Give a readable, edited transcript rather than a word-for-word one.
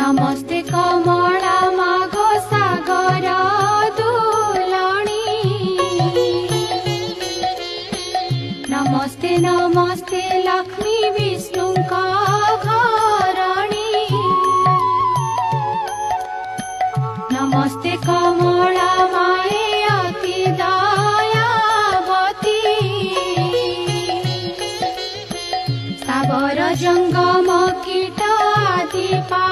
नमस्ते कमला माघो सागर दुलणी नमस्ते नमस्ते लक्ष्मी विष्णु घरणी नमस्ते कमला माए अति दयावती सागर जंगम कीट आदि पा